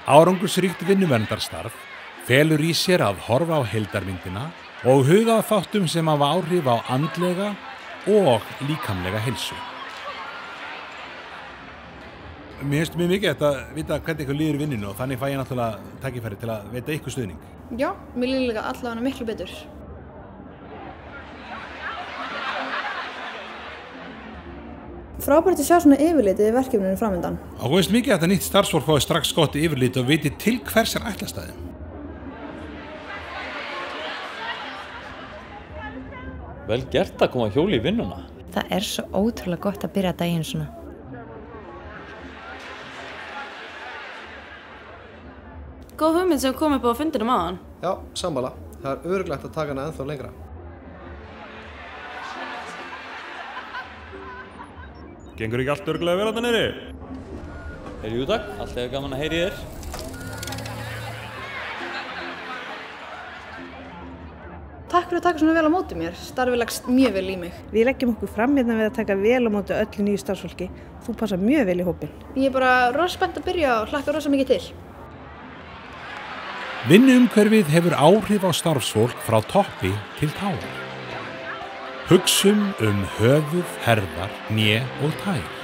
Árangursríkt vinnuverndarstarf felur í sér að horfa á heildarmyndina og huga að þáttum sem hafa áhrif á andlega og líkamlega heilsu. Mér finnst mjög mikið að vita hvernig ykkur líður í vinnunni og þannig fæ ég náttúrulega tækifæri til að veita ykkur stuðning. Já, mér líður líka allavega miklu betur. Frábært að sjá svona yfirlitið í verkefninu framöndan. Og þú veist mikið að þetta nýtt starfsfólk fái strax gott yfirlit og viti til hvers ætlast að þeim. Vel gert að koma hjóli í vinnuna. Það er svo ótrúlega gott að byrja daginn svona. Góð hugmynd sem kom upp á fundinum áðan. Já, sammála. Það er örugglega að taka hana ennþá lengra. Gengur ekki allt örugglega vel þarna niðri? Jú takk, alltaf er gaman að heyra í þér. Takk fyrir að taka svona vel á móti mér. Starfið leggst mjög vel í mig. Við leggjum okkur fram hérna við að taka vel á móti öllu nýju starfsfólki. Þú passar mjög vel í hópinn. Ég er bara rosa spennt að byrja og hlakka rosa mikið til. Vinnuumhverfið hefur áhrif á starfsfólk frá toppi til táar. Hugsum höfuð, herðar, hné og tær.